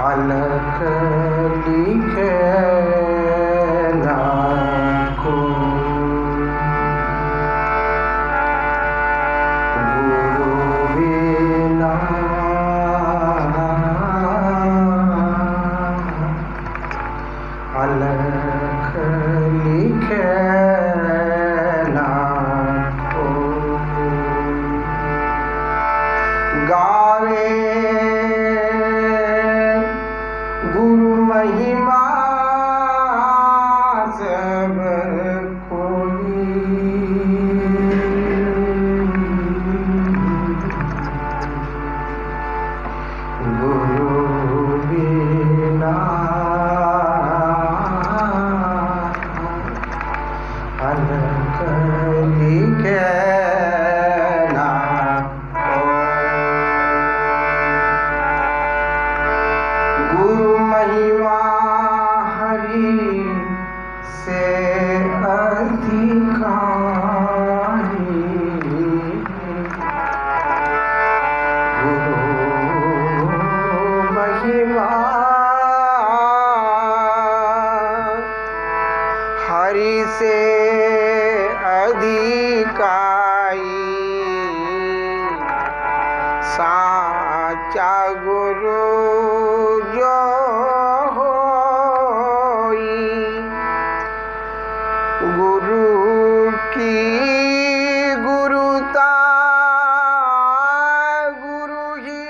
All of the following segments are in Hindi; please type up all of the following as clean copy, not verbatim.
अलख लिखे ना को गुरु बिना अलख लिखे ना को गावे गुरु महिमा सब कोई गुरु बिना अलख लिखे ना गुरु महिमा हरि से अधिकारी गुरु महिमा हरि से अधिकारी साचा गुरु जो होई गुरु की गुरुता गुरु ही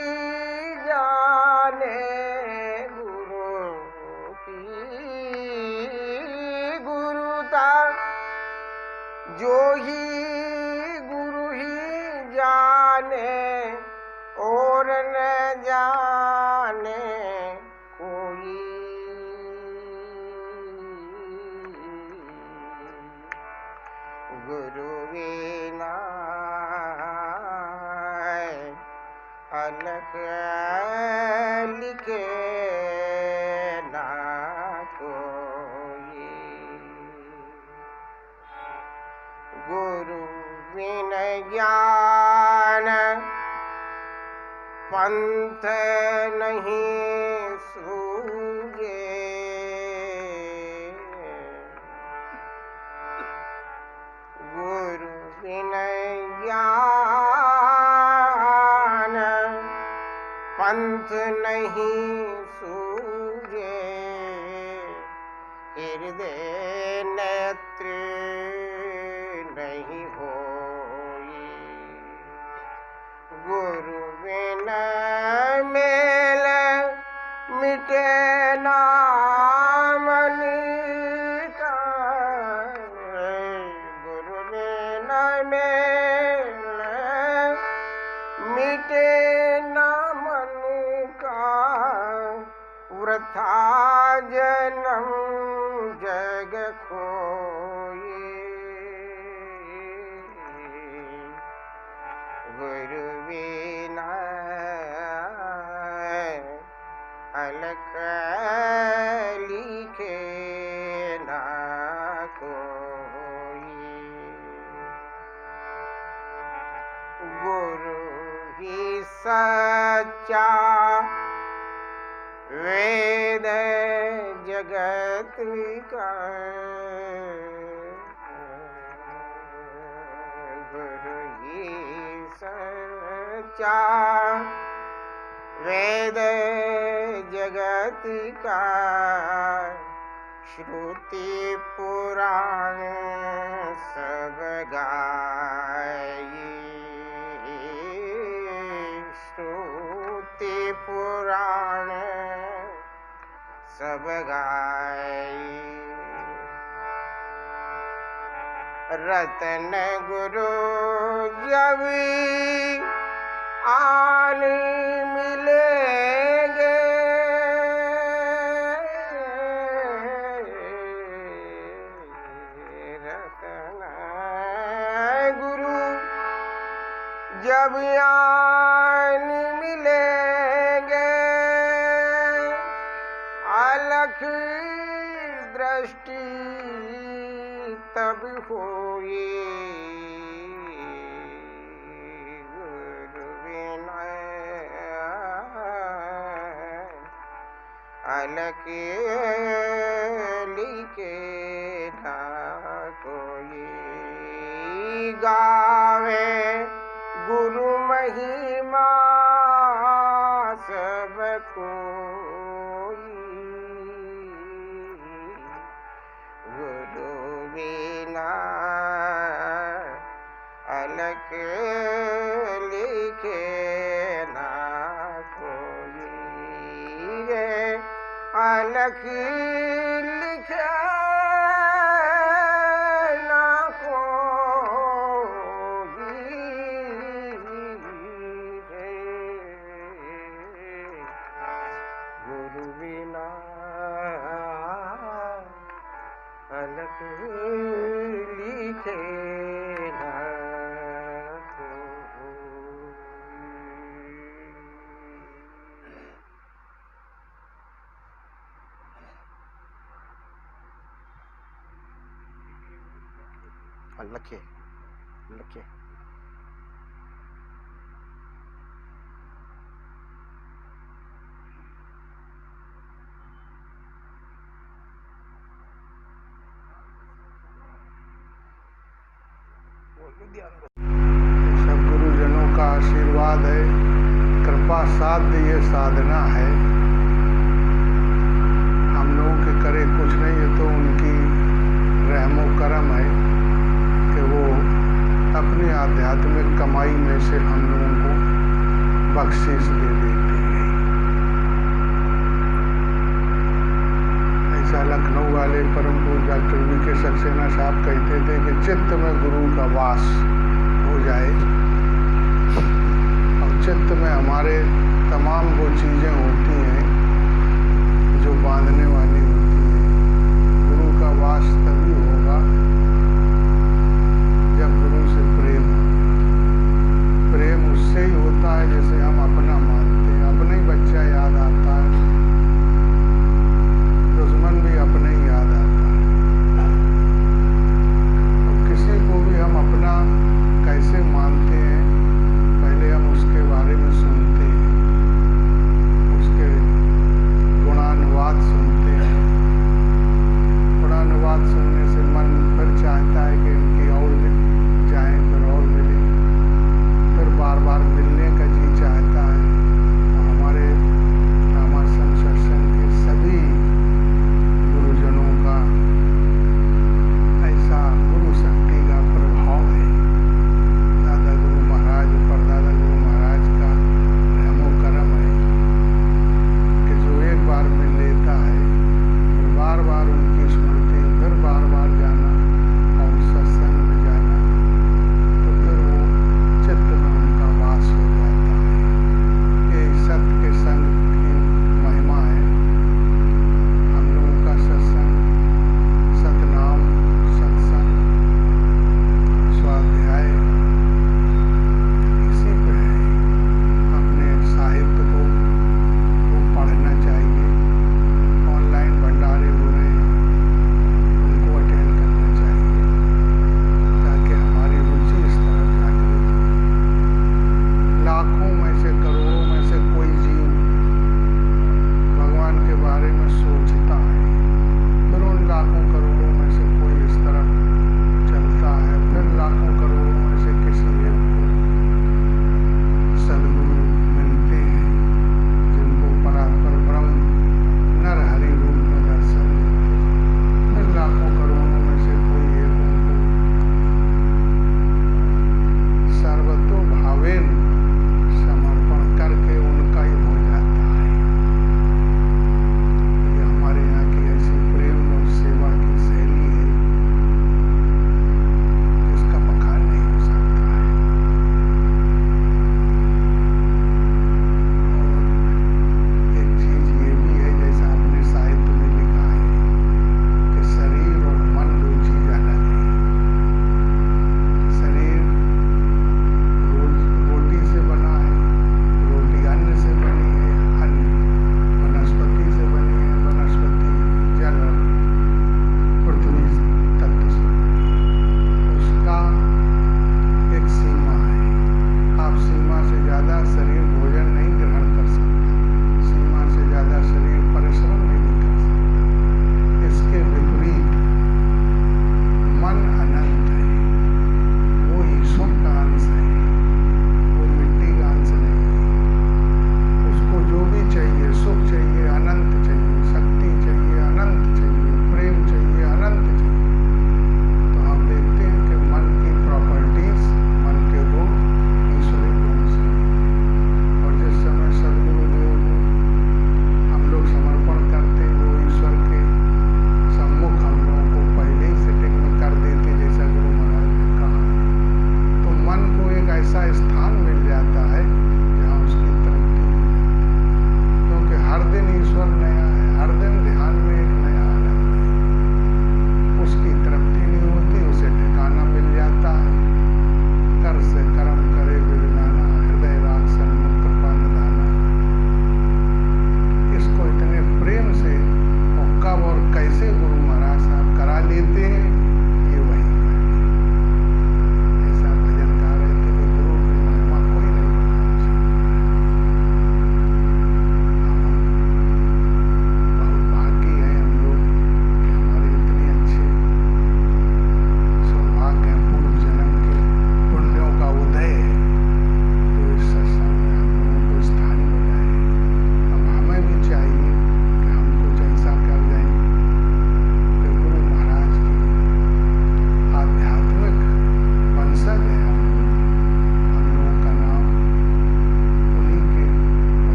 जाने गुरु की गुरुता जो ही गुरु ही जाने और न जाने कोई गुरु बिना अलख लिखे ना कोई गुरु बिन ज्ञान पंथ नहीं सूझे गुरु बिन ज्ञान पंथ नहीं सूझे हृदय नेत्र नहीं होई गुरु बिन मेल मिटे ना मन का गुरु बिन मेल मिटे ना मन का वृथा जन्म जग खोए गुरु बिना अलख लिखे ना कोई गुरु ही सच्चा वेद जगत का गुरु ही सच्चा वेद जगत का श्रुति पुराण सब गाई श्रुति पुराण सब गाई रतन गुरु जब आन मिलेंगे रतन गुरु जब आन मिलेंगे अलख दृष्टि तब होई अलख लिखे ना कोई गावे गुरु महिमा सब कोई गुरु बिना अलख लिखे ना कोई रे अलख लिखे ना कोई रे गुरु बिना अलख लिखे ना लखे लखे सब गुरुजनों का आशीर्वाद है, कृपा साध्य ये साधना है। हम लोगों के करे कुछ नहीं है तो उनकी रहमो करम है कि वो अपनी आध्यात्मिक कमाई में से हम लोगों को बख्शीश दे देते हैं। ऐसा लखनऊ वाले परम पूज्य डॉक्टर वी.के. सक्सेना साहब कहते थे कि चित्त में गुरु का वास हो जाए और चित्त में हमारे तमाम वो चीज़ें होती हैं जो बांधने वाली होती हैं। गुरु का वास तभी होगा जब गुरु से प्रेम उससे ही होता है जैसे हम अपना मानते हैं। अपना ही बच्चा याद आता है, दुश्मन भी अपने ही याद आता है। और किसी को भी हम अपना कैसे मानते हैं, पहले हम उसके बारे में सुनते हैं, उसके गुणानुवाद सुनते हैं। गुणानुवाद सुनने से मन फिर चाहता है कि इनकी और जाएं, फिर और मिले, फिर बार बार मिलने का जी चाहता है। और हमारे रामाश्रम सत्संग के सभी गुरुजनों का ऐसा गुरु शक्ति का प्रभाव है। दादा गुरु महाराज, परदादा गुरु महाराज का रहमो करम है कि जो एक बार मिल लेता है फिर बार बार उनकी स्मृति, फिर बार बार जाना और सत्संग में जाना, तो फिर वो चित्त में उनका वास हो जाता है। ये सत्य के संग की महिमा है। हम लोगों का सत्संग, सतनाम, सत्संग, स्वाध्याय इसी पे है। अपने साहित्य को पढ़ना चाहिए। ऑनलाइन भंडारे हो रहे हैं, उनको अटेंड करना चाहिए ताकि हमारी रुचि इस तरफ जागृत हो। लाखों में से, करोड़ों में से कोई जीव भगवान के बारे में सोचता है, फिर उन लाखों करोड़ों में से कोई इस तरफ चलता है, फिर लाखों करोड़ों में से किसी एक को सद्गुरु मिलते हैं जिनको परात्पर ब्रह्म नर हरि रूप में दर्शन देते हैं। फिर लाखों करोड़ों में से कोई एक उनको सर्वतो भावेन समर्पण करके उनका ही हो जाता है। ये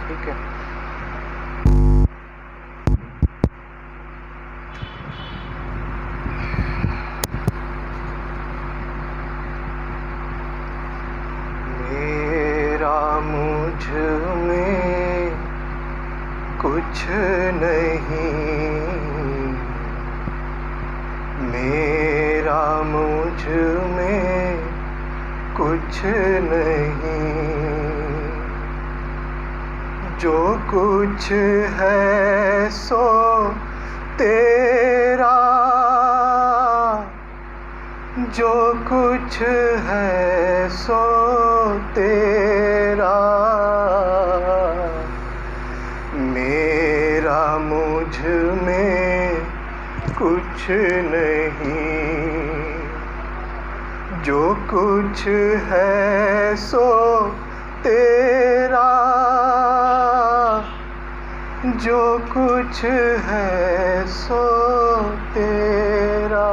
ठीक है। मेरा मुझ में कुछ नहीं, मेरा मुझ में कुछ नहीं, जो कुछ है सो तेरा, जो कुछ है सो तेरा, मेरा मुझ में कुछ नहीं, जो कुछ है सो तेरा, जो कुछ है सो तेरा।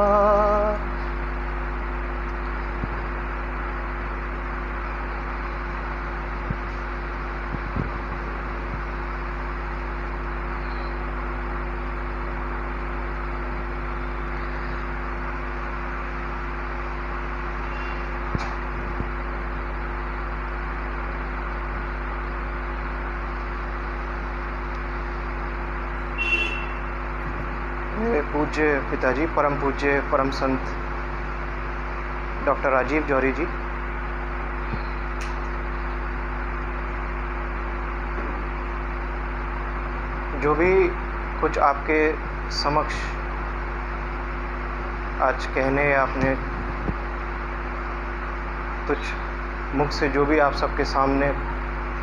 मेरे पूज्य पिताजी, परम पूज्य परम संत डॉक्टर राजीव जौहरी जी, जो भी कुछ आपके समक्ष आज कहने या अपने कुछ मुख से जो भी आप सबके सामने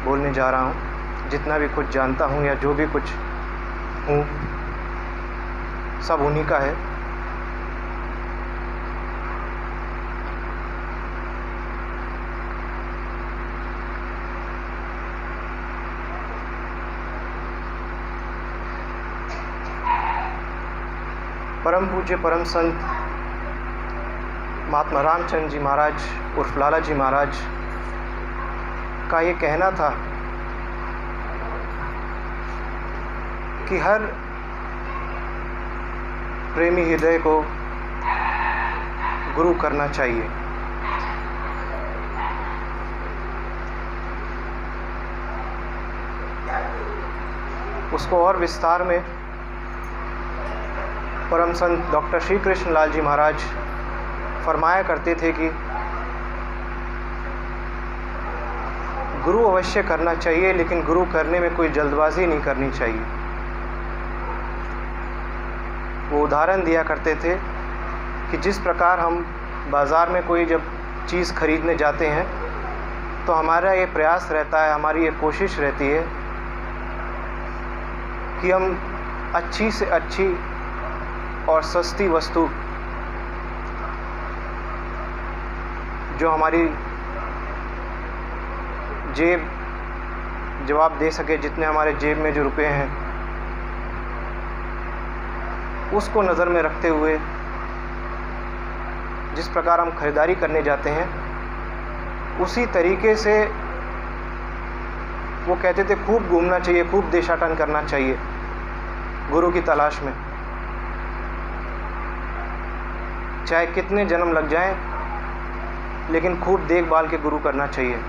बोलने जा रहा हूँ, जितना भी कुछ जानता हूँ या जो भी कुछ हूँ, सब उन्हीं का है। परम पूज्य परम संत महात्मा रामचंद्र जी महाराज उर्फ लाला जी महाराज का ये कहना था कि हर प्रेमी हृदय को गुरु करना चाहिए। उसको और विस्तार में परम संत डॉक्टर श्री कृष्ण लाल जी महाराज फरमाया करते थे कि गुरु अवश्य करना चाहिए, लेकिन गुरु करने में कोई जल्दबाजी नहीं करनी चाहिए। वो उदाहरण दिया करते थे कि जिस प्रकार हम बाज़ार में कोई जब चीज़ खरीदने जाते हैं तो हमारा ये प्रयास रहता है, हमारी ये कोशिश रहती है कि हम अच्छी से अच्छी और सस्ती वस्तु जो हमारी जेब जवाब दे सके, जितने हमारे जेब में जो रुपए हैं उसको नज़र में रखते हुए जिस प्रकार हम खरीदारी करने जाते हैं, उसी तरीके से वो कहते थे खूब घूमना चाहिए, खूब देशाटन करना चाहिए गुरु की तलाश में। चाहे कितने जन्म लग जाएं, लेकिन खूब देखभाल के गुरु करना चाहिए।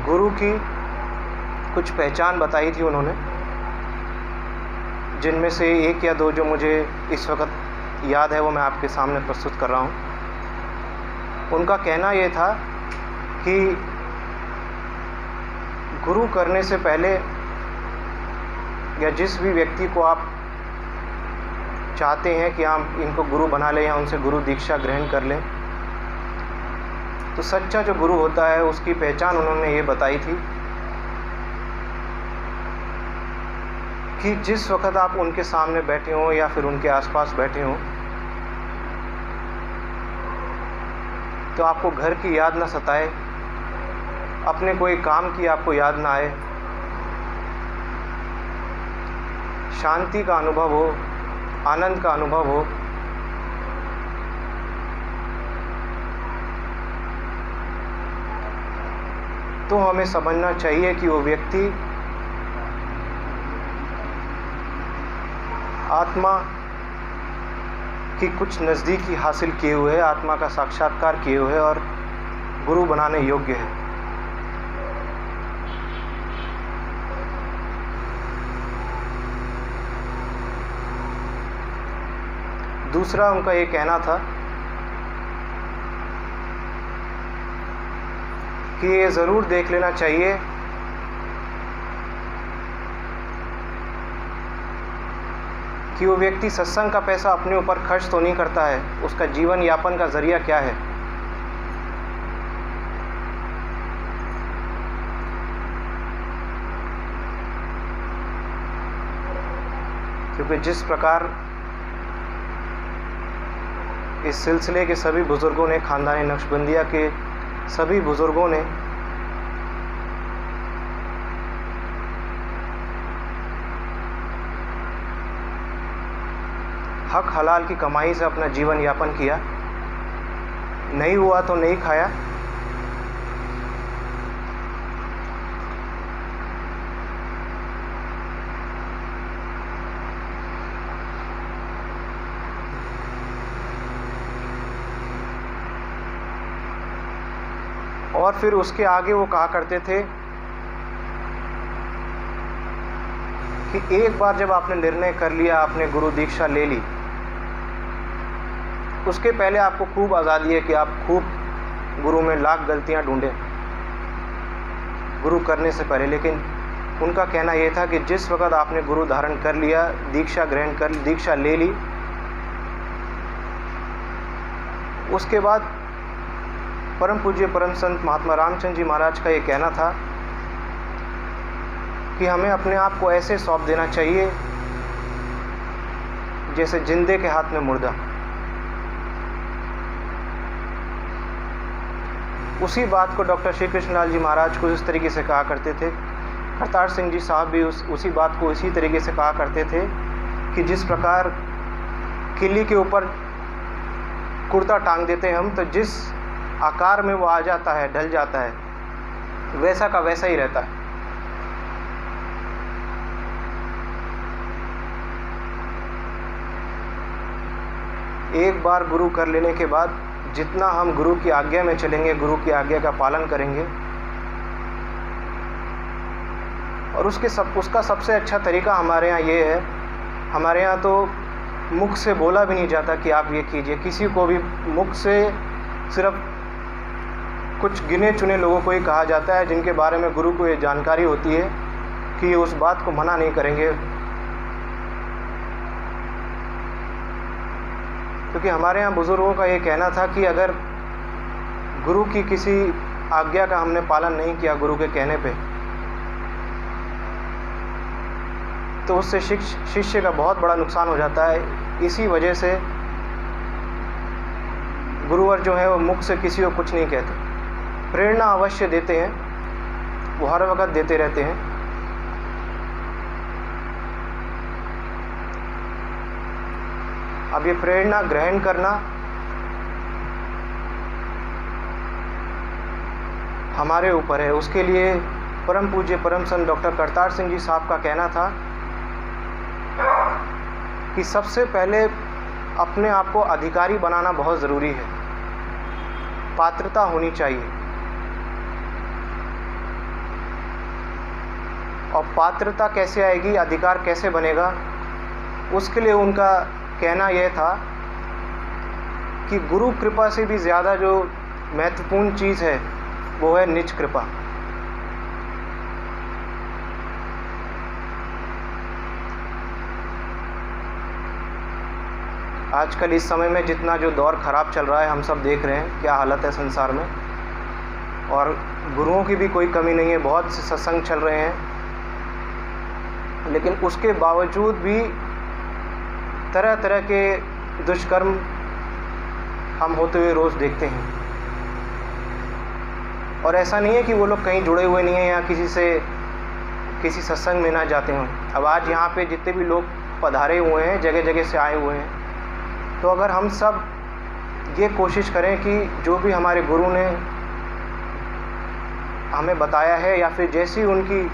गुरु की कुछ पहचान बताई थी उन्होंने, जिनमें से एक या दो जो मुझे इस वक्त याद है वो मैं आपके सामने प्रस्तुत कर रहा हूँ। उनका कहना ये था कि गुरु करने से पहले या जिस भी व्यक्ति को आप चाहते हैं कि हम इनको गुरु बना लें या उनसे गुरु दीक्षा ग्रहण कर लें। तो सच्चा जो गुरु होता है उसकी पहचान उन्होंने ये बताई थी कि जिस वक्त आप उनके सामने बैठे हों या फिर उनके आसपास बैठे हों तो आपको घर की याद ना सताए, अपने कोई काम की आपको याद ना आए, शांति का अनुभव हो, आनंद का अनुभव हो। तो हमें समझना चाहिए कि वो व्यक्ति आत्मा की कुछ नज़दीकी हासिल किए हुए है, आत्मा का साक्षात्कार किए हुए है और गुरु बनाने योग्य है। दूसरा उनका ये कहना था कि ये ज़रूर देख लेना चाहिए कि वो व्यक्ति सत्संग का पैसा अपने ऊपर खर्च तो नहीं करता है, उसका जीवन यापन का ज़रिया क्या है। क्योंकि जिस प्रकार इस सिलसिले के सभी बुज़ुर्गों ने, ख़ानदान नक्शबंदिया के सभी बुज़ुर्गों ने हक हलाल की कमाई से अपना जीवन यापन किया, नहीं हुआ तो नहीं खाया, और फिर उसके आगे वो कहा करते थे कि एक बार जब आपने निर्णय कर लिया, आपने गुरु दीक्षा ले ली, उसके पहले आपको खूब आज़ादी है कि आप खूब गुरु में लाख गलतियां ढूंढें गुरु करने से पहले। लेकिन उनका कहना यह था कि जिस वक्त आपने गुरु धारण कर लिया, दीक्षा ग्रहण कर, दीक्षा ले ली, उसके बाद परम पूज्य परम संत महात्मा रामचंद्र जी महाराज का ये कहना था कि हमें अपने आप को ऐसे सौंप देना चाहिए जैसे जिंदे के हाथ में मुर्दा। उसी बात को डॉक्टर श्री कृष्णलाल जी महाराज को इस तरीके से कहा करते थे। करतार सिंह जी साहब भी उसी बात को इसी तरीके से कहा करते थे कि जिस प्रकार किले के ऊपर कुर्ता टांग देते हैं हम, तो जिस आकार में वो आ जाता है, ढल जाता है, वैसा का वैसा ही रहता है। एक बार गुरु कर लेने के बाद जितना हम गुरु की आज्ञा में चलेंगे, गुरु की आज्ञा का पालन करेंगे, और उसका सबसे अच्छा तरीका हमारे यहाँ ये है, हमारे यहाँ तो मुख से बोला भी नहीं जाता कि आप ये कीजिए। किसी को भी मुख से सिर्फ कुछ गिने चुने लोगों को ही कहा जाता है जिनके बारे में गुरु को ये जानकारी होती है कि ये उस बात को मना नहीं करेंगे। क्योंकि हमारे यहाँ बुज़ुर्गों का ये कहना था कि अगर गुरु की किसी आज्ञा का हमने पालन नहीं किया गुरु के कहने पे, तो उससे शिष्य का बहुत बड़ा नुकसान हो जाता है। इसी वजह से गुरुवर जो है वो मुख से किसी को कुछ नहीं कहते, प्रेरणा अवश्य देते हैं, वो हर वक्त देते रहते हैं। अब ये प्रेरणा ग्रहण करना हमारे ऊपर है। उसके लिए परम पूज्य परम संत डॉक्टर करतार सिंह जी साहब का कहना था कि सबसे पहले अपने आप को अधिकारी बनाना बहुत ज़रूरी है, पात्रता होनी चाहिए। और पात्रता कैसे आएगी, अधिकार कैसे बनेगा, उसके लिए उनका कहना यह था कि गुरु कृपा से भी ज़्यादा जो महत्वपूर्ण चीज़ है वो है निज कृपा। आजकल इस समय में जितना जो दौर ख़राब चल रहा है, हम सब देख रहे हैं क्या हालत है संसार में, और गुरुओं की भी कोई कमी नहीं है, बहुत से सत्संग चल रहे हैं, लेकिन उसके बावजूद भी तरह तरह के दुष्कर्म हम होते हुए रोज़ देखते हैं। और ऐसा नहीं है कि वो लोग कहीं जुड़े हुए नहीं हैं या किसी सत्संग में ना जाते हों। अब आज यहाँ पे जितने भी लोग पधारे हुए हैं, जगह जगह से आए हुए हैं, तो अगर हम सब ये कोशिश करें कि जो भी हमारे गुरु ने हमें बताया है, या फिर जैसी उनकी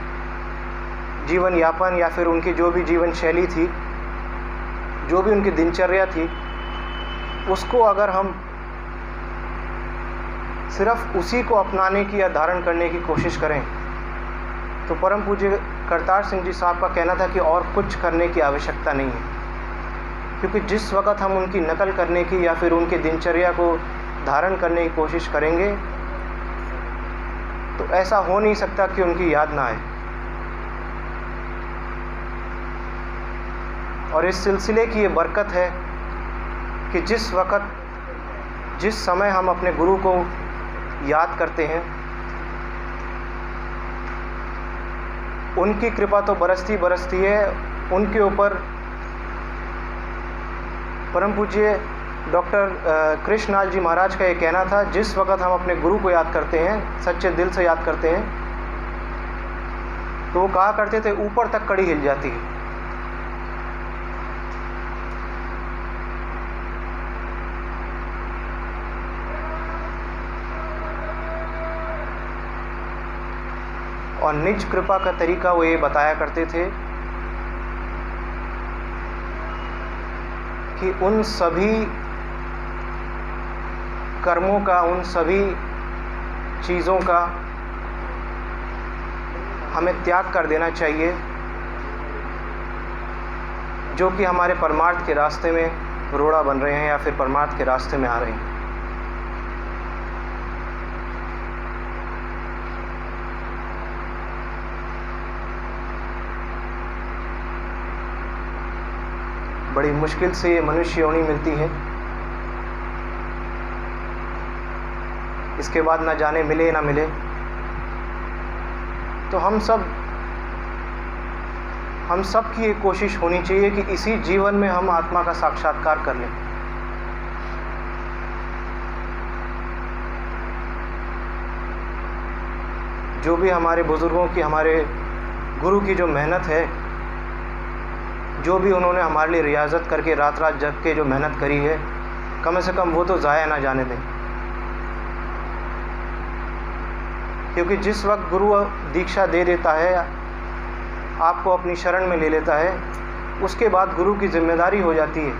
जीवन यापन या फिर उनकी जो भी जीवन शैली थी, जो भी उनकी दिनचर्या थी, उसको अगर हम सिर्फ उसी को अपनाने की या धारण करने की कोशिश करें, तो परम पूज्य करतार सिंह जी साहब का कहना था कि और कुछ करने की आवश्यकता नहीं है। क्योंकि जिस वक़्त हम उनकी नकल करने की या फिर उनके दिनचर्या को धारण करने की कोशिश करेंगे, तो ऐसा हो नहीं सकता कि उनकी याद ना आए। और इस सिलसिले की ये बरकत है कि जिस समय हम अपने गुरु को याद करते हैं, उनकी कृपा तो बरसती है उनके ऊपर। परम पूज्य डॉक्टर कृष्णलाल जी महाराज का ये कहना था, जिस वक़्त हम अपने गुरु को याद करते हैं, सच्चे दिल से याद करते हैं, तो वो कहा करते थे ऊपर तक कड़ी हिल जाती है। और निज कृपा का तरीका वो ये बताया करते थे कि उन सभी कर्मों का, उन सभी चीज़ों का हमें त्याग कर देना चाहिए जो कि हमारे परमार्थ के रास्ते में रोड़ा बन रहे हैं या फिर परमार्थ के रास्ते में आ रहे हैं। बड़ी मुश्किल से ये मनुष्य योनि मिलती है, इसके बाद ना जाने मिले ना मिले। तो हम सब की ये कोशिश होनी चाहिए कि इसी जीवन में हम आत्मा का साक्षात्कार कर लें। जो भी हमारे बुजुर्गों की, हमारे गुरु की जो मेहनत है, जो भी उन्होंने हमारे लिए रियाजत करके रात रात जग के जो मेहनत करी है, कम से कम वो तो ज़ाया ना जाने दें। क्योंकि जिस वक्त गुरु दीक्षा दे देता है, आपको अपनी शरण में ले लेता है, उसके बाद गुरु की जिम्मेदारी हो जाती है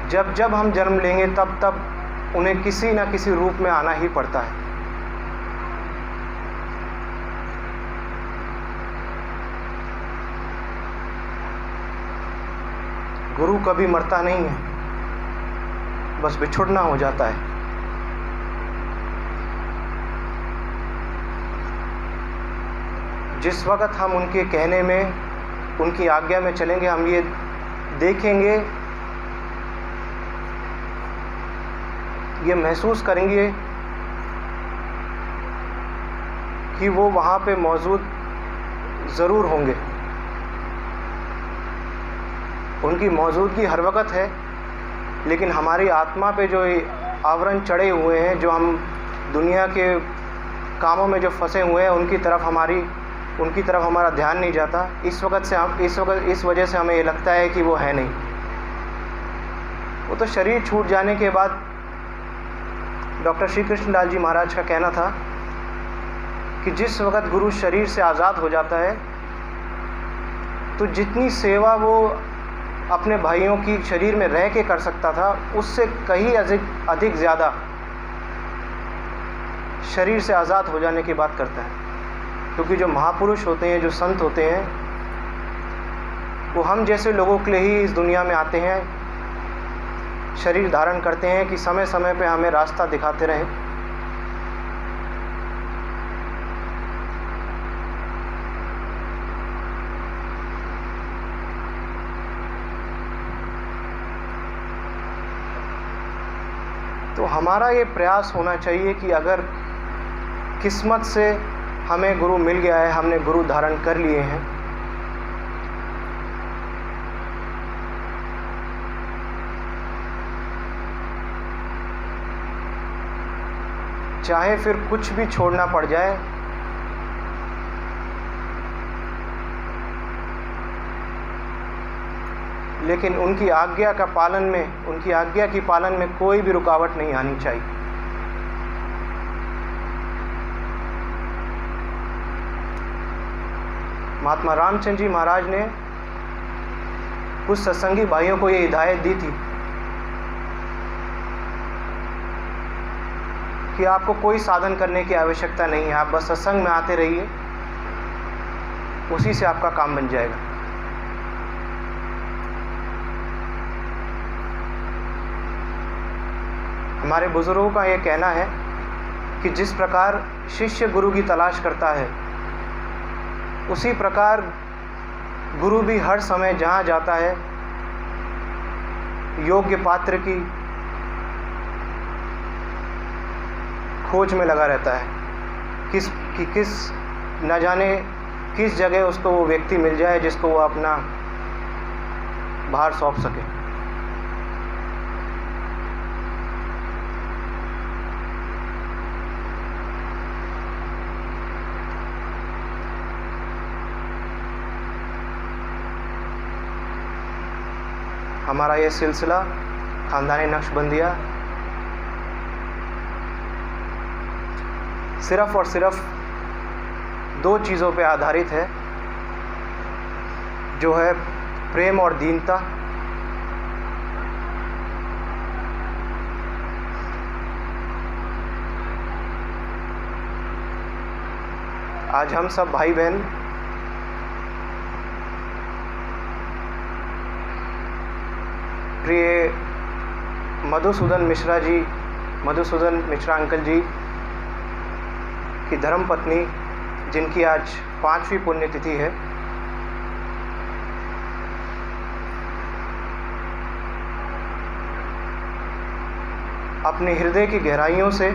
जब हम जन्म लेंगे तब उन्हें किसी न किसी रूप में आना ही पड़ता है। गुरु कभी मरता नहीं है, बस बिछुड़ना हो जाता है। जिस वक़्त हम उनके कहने में, उनकी आज्ञा में चलेंगे, हम ये देखेंगे, ये महसूस करेंगे कि वो वहाँ पे मौजूद ज़रूर होंगे। उनकी मौजूदगी हर वक़्त है, लेकिन हमारी आत्मा पे जो आवरण चढ़े हुए हैं, जो हम दुनिया के कामों में जो फंसे हुए हैं, उनकी तरफ हमारा ध्यान नहीं जाता। इस वजह से हमें ये लगता है कि वो है नहीं। वो तो शरीर छूट जाने के बाद डॉक्टर श्री कृष्णलाल जी महाराज का कहना था कि जिस वक़्त गुरु शरीर से आज़ाद हो जाता है, तो जितनी सेवा वो अपने भाइयों की शरीर में रह के कर सकता था, उससे कहीं अधिक ज़्यादा शरीर से आज़ाद हो जाने की बात करता है। क्योंकि जो महापुरुष होते हैं, जो संत होते हैं, वो हम जैसे लोगों के लिए ही इस दुनिया में आते हैं, शरीर धारण करते हैं कि समय समय पे हमें रास्ता दिखाते रहें। तो हमारा ये प्रयास होना चाहिए कि अगर किस्मत से हमें गुरु मिल गया है, हमने गुरु धारण कर लिए हैं, चाहे फिर कुछ भी छोड़ना पड़ जाए, लेकिन उनकी आज्ञा की पालन में कोई भी रुकावट नहीं आनी चाहिए। महात्मा रामचंद्र जी महाराज ने कुछ सत्संगी भाइयों को ये हिदायत दी थी कि आपको कोई साधन करने की आवश्यकता नहीं है, आप बस सत्संग में आते रहिए, उसी से आपका काम बन जाएगा। हमारे बुजुर्गों का ये कहना है कि जिस प्रकार शिष्य गुरु की तलाश करता है, उसी प्रकार गुरु भी हर समय जहाँ जाता है योग्य पात्र की खोज में लगा रहता है। किस न जाने किस जगह उसको वो व्यक्ति मिल जाए जिसको वो अपना भार सौंप सके। हमारा ये सिलसिला ख़ानदानी नक्शबंदिया सिर्फ़ और सिर्फ 2 चीज़ों पे आधारित है, जो है प्रेम और दीनता। आज हम सब भाई बहन प्रिय मधुसूदन मिश्रा अंकल जी की धर्मपत्नी, जिनकी आज 5वीं पुण्यतिथि है, अपने हृदय की गहराइयों से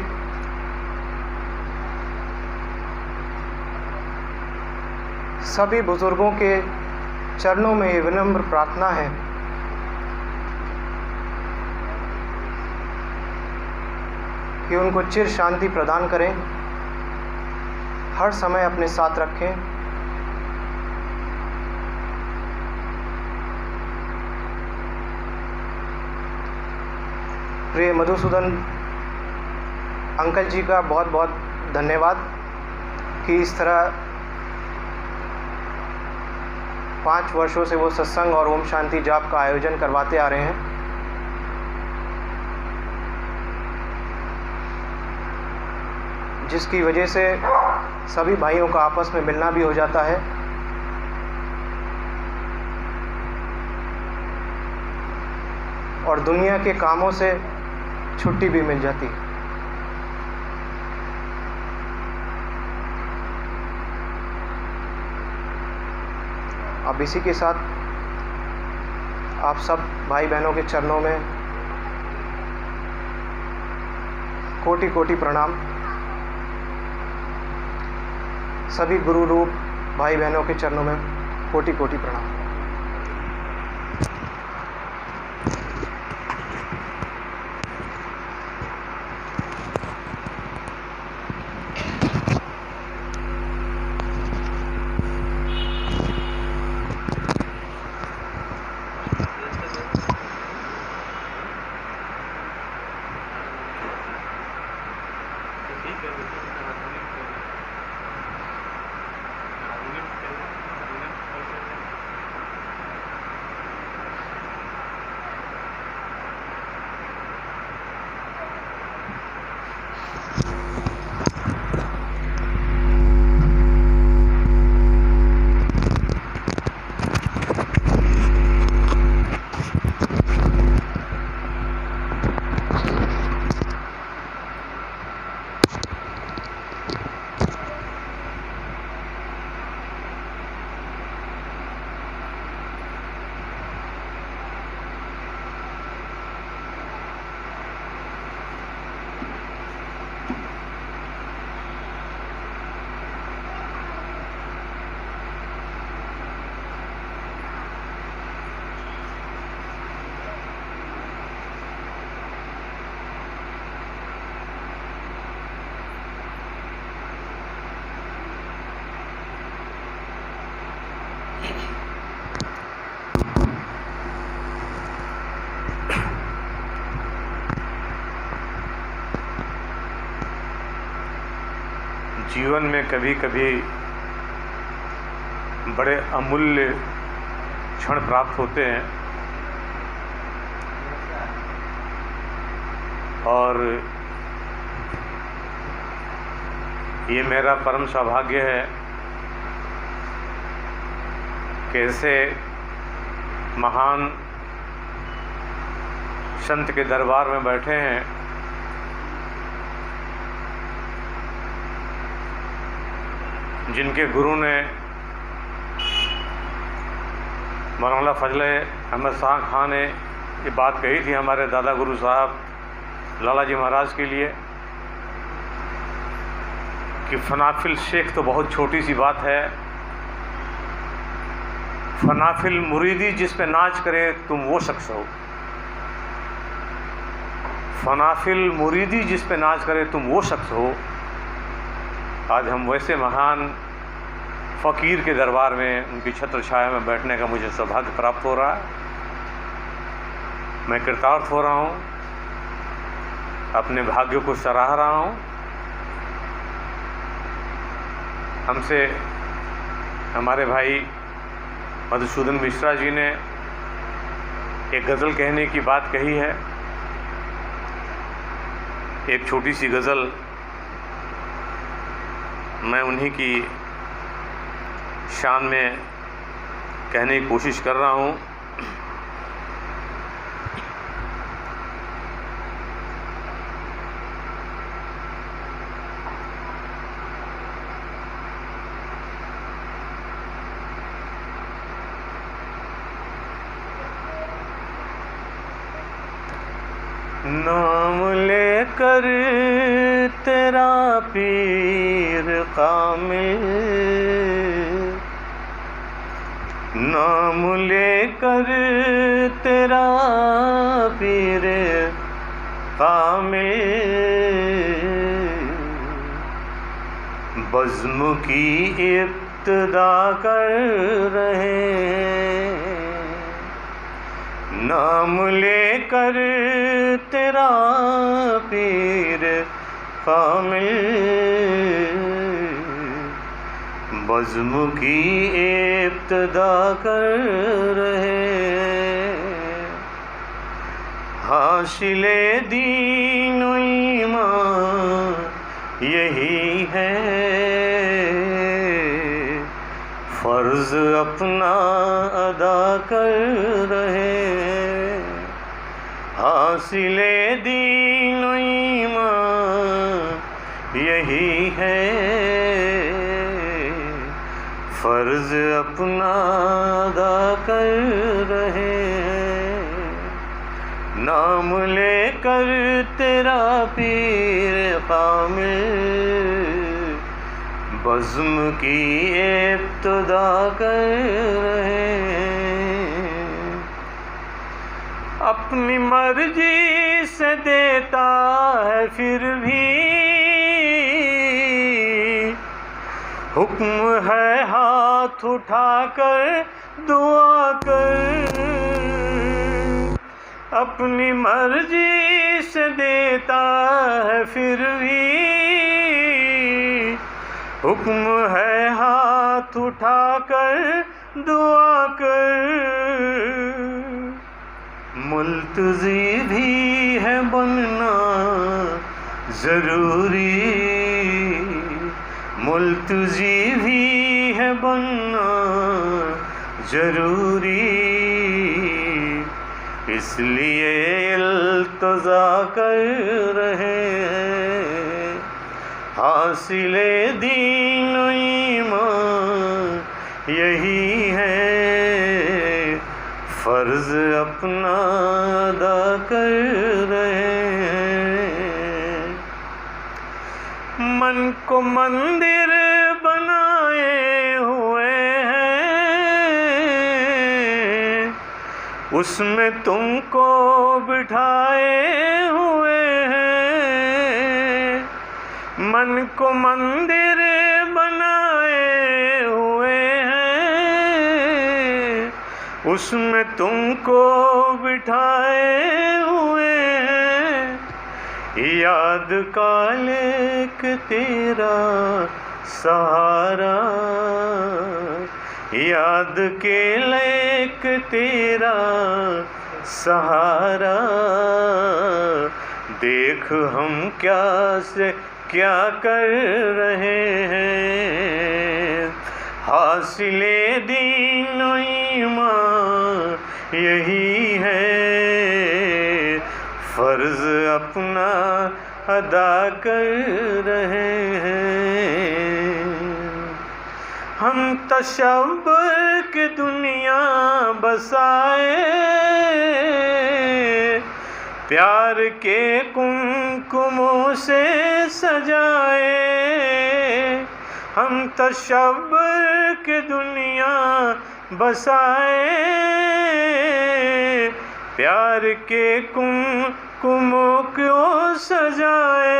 सभी बुजुर्गों के चरणों में ये विनम्र प्रार्थना है कि उनको चिर शांति प्रदान करें, हर समय अपने साथ रखें। प्रिय मधुसूदन अंकल जी का बहुत बहुत धन्यवाद कि इस तरह 5 वर्षों से वो सत्संग और ओम शांति जाप का आयोजन करवाते आ रहे हैं। जिसकी वजह से सभी भाइयों का आपस में मिलना भी हो जाता है और दुनिया के कामों से छुट्टी भी मिल जाती है। अब इसी के साथ आप सब भाई बहनों के चरणों में कोटि कोटि प्रणाम। सभी गुरु रूप भाई बहनों के चरणों में कोटि कोटि प्रणाम। जीवन में कभी कभी बड़े अमूल्य क्षण प्राप्त होते हैं और ये मेरा परम सौभाग्य है कि ऐसे महान संत के दरबार में बैठे हैं जिनके गुरु ने मौलाना फजल अहमद शाह खान ने ये बात कही थी हमारे दादा गुरु साहब लाला जी महाराज के लिए कि फनाफिल शेख तो बहुत छोटी सी बात है, फनाफिल मुरीदी जिस पे नाच करे तुम वो शख्स हो। फनाफिल मुरीदी जिस पे नाच करे तुम वो शख्स हो। आज हम वैसे महान फ़कीर के दरबार में उनकी छत्र छाया में बैठने का मुझे सौभाग्य प्राप्त हो रहा है। मैं कृतार्थ हो रहा हूँ, अपने भाग्य को सराह रहा हूँ। हमसे हमारे भाई मधुसूदन मिश्रा जी ने एक गज़ल कहने की बात कही है। एक छोटी सी गज़ल मैं उन्हीं की शान में कहने की कोशिश कर रहा हूँ। नाम लेकर तेरा पीर कामिल, नाम लेकर तेरा पीर कामिल, बज़्म की इब्तिदा कर रहे। नाम लेकर तेरा पीर कामिल, बज़्म की इब्तिदा कर रहे। हासिले दीन व ईमान यही है, फ़र्ज़ अपना अदा कर रहे। हासिले दीन व ईमान यही है, फ़र्ज़ अपना अदा कर रहे। नाम लेकर तेरा पीर कामिल, बज़्म की इब्तिदा कर रहे। अपनी मर्जी से देता है फिर भी, हुक्म है हाथ उठाकर दुआ कर। अपनी मर्जी से देता है फिर भी, हुक्म है हाथ उठाकर दुआ कर। मुल्तज़ी भी है बनना ज़रूरी, मुल्तज़ी भी है बनना ज़रूरी, इसलिए इल्तिज़ा कर रहे हैं। हासिले दीन व ईमान यही है, फ़र्ज़ अपना अदा कर रहे हैं। मन को मंदिर बनाए हुए हैं, उसमें तुमको बिठाए हुए हैं। मन को मंदिर बनाए हुए हैं, उसमें तुमको बिठाए हुए हैं। याद का लेक तेरा सहारा, याद के लेक तेरा सहारा। देख हम क्या से क्या कर रहे हैं, हासिले दीन ईमान यही है, फर्ज अपना अदा कर रहे हैं। हम तशब्बुर की दुनिया बसाए, प्यार के कुमकुमों से सजाए। हम तशब्बुर की दुनिया बसाए, प्यार के कुमकुमों को सजाए।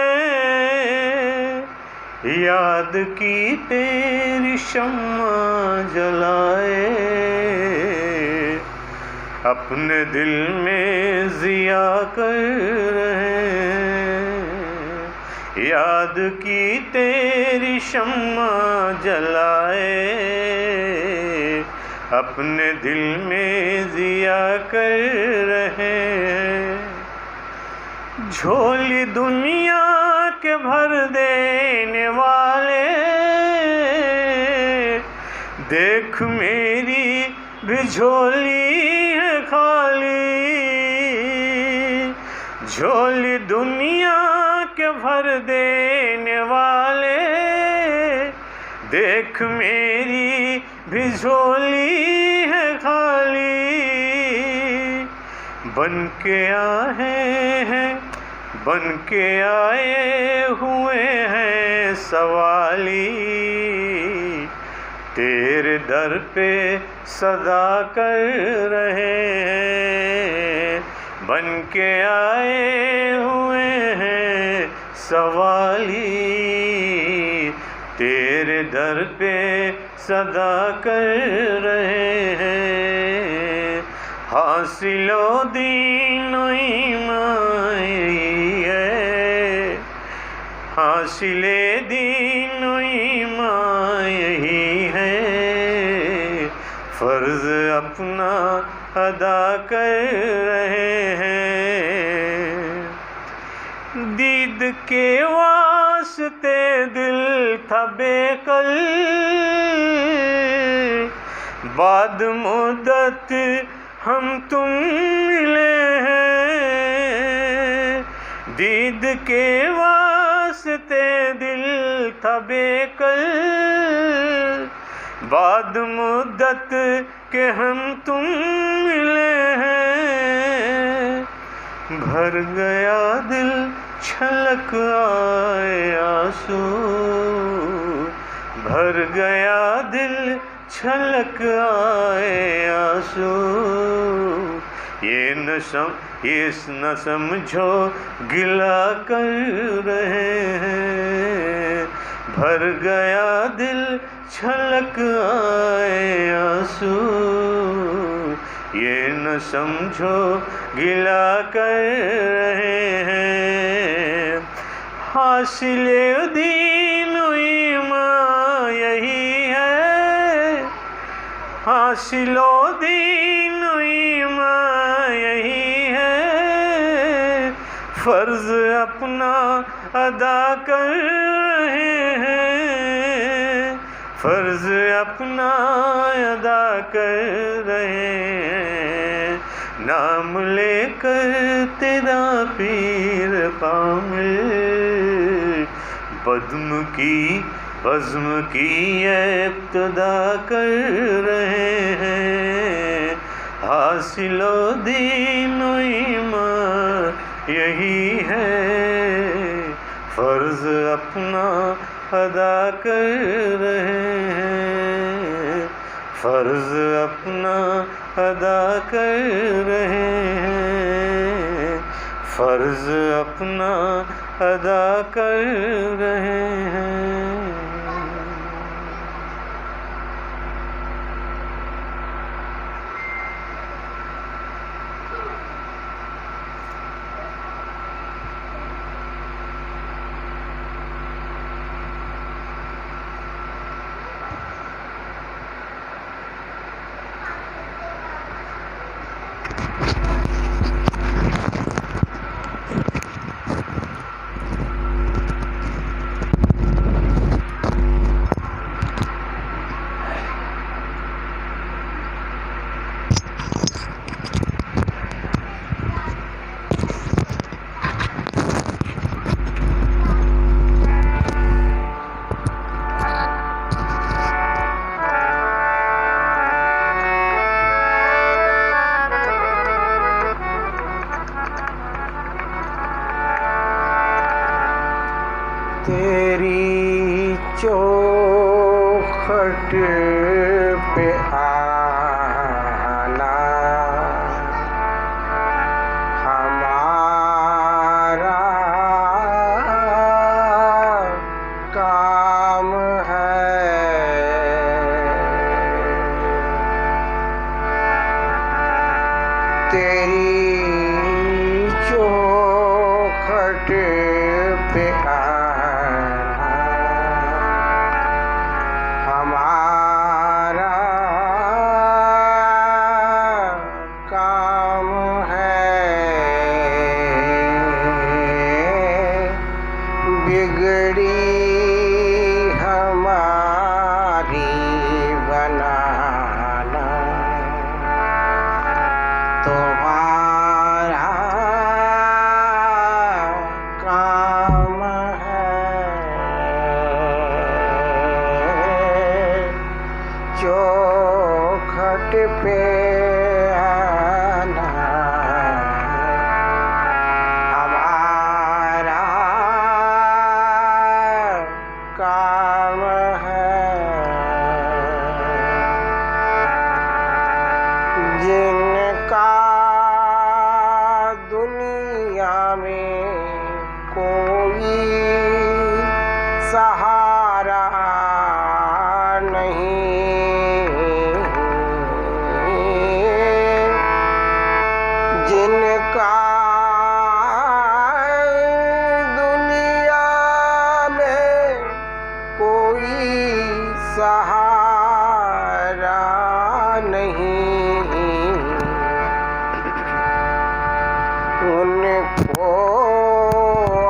याद की तेरी शम्मा जलाए, अपने दिल में जिया कर रहे हैं। याद की तेरी शम्मा जलाए, अपने दिल में जिया कर रहे हैं। झोली दुनिया के भर देने वाले, देख मेरी भी झोली है खाली। झोली दुनिया के भर देने वाले, देख मेरी भी झोली है खाली। बन के आए हैं, बन के आए हुए हैं सवाली, तेरे दर पे सदा कर रहे हैं। बन के आए हुए हैं सवाली, तेरे दर पे सदा कर रहे हैं। हासिलो दीन ईमान है, हासिले दीन ईमान यही है, फर्ज अपना अदा कर रहे हैं। दीद के वास्ते दिल था बेकल, बाद मुद्दत हम तुम मिले हैं। दीद के वास्ते दिल था बेकल, बाद मुद्दत के हम तुम मिले हैं। भर गया दिल छलक आए आंसू, भर गया दिल छलक आए आंसू। ये न समझो गिला कर रहे हैं। भर गया दिल छलक आए आंसू, ये न समझो गिला कर रहे हैं। हासिले दीन ईमान यही है, हासिलो दीन ईमान यही है, फर्ज अपना अदा कर रहे हैं। फर्ज अपना अदा कर रहे हैं। नाम लेकर तेरा पीर कामिल, बज़्म की इब्तिदा कर रहे हैं। हासिलो दीन ईमान यही है, फर्ज अपना अदा कर रहे हैं। फर्ज अपना अदा कर रहे हैं। फर्ज अपना अदा कर रहे हैं। पे आना हमारा काम है। तेरी चौखट पे आना हमारा काम है। बिगड़ी हमारी बनाना तुम्हारा काम है। चौखट पे आना हमारा काम है। जिनका दुनिया में कोई सहारा नहीं, जिनका दुनिया में कोई सहारा नहीं, उनको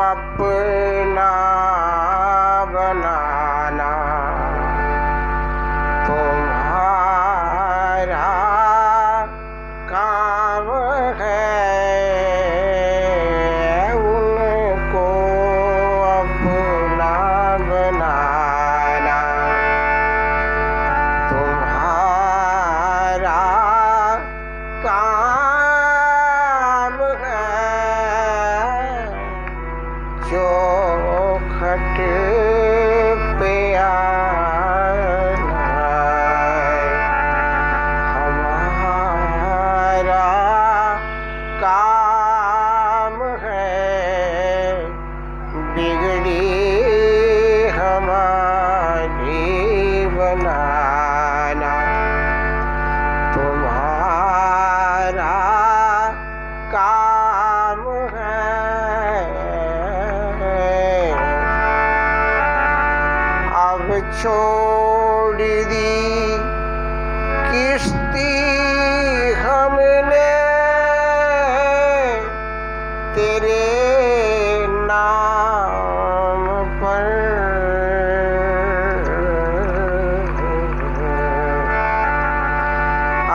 अपना बनाना तुम्हारा काम है। उनको अपना बनाना तुम्हारा काम है। चौखट पे आना हमारा काम है। बिगड़ी हमारी बनाना तुम्हारा काम है। अब छोड़ दी किश्ती हमने तेरे नाम पर।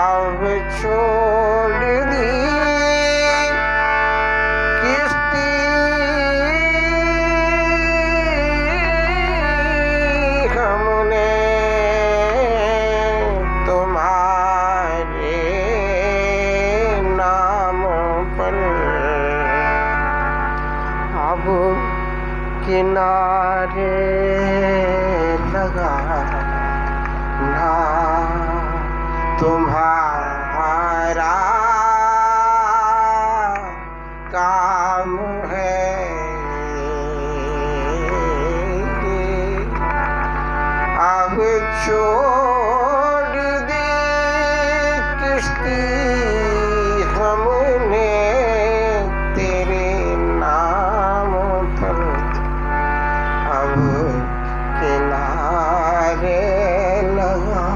अब छोड़ दी किश्ती हमने तुम्हारे नाम पर। अब किनारे लगा ना तुम्हारा काम है। अब छोड़ दी किश्ती हमने तेरे नाम पर। अब किनारे लगा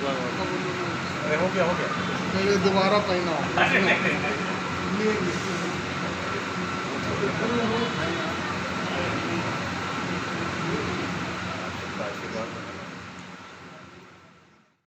अरे हो गया, ये दोबारा पहना हो।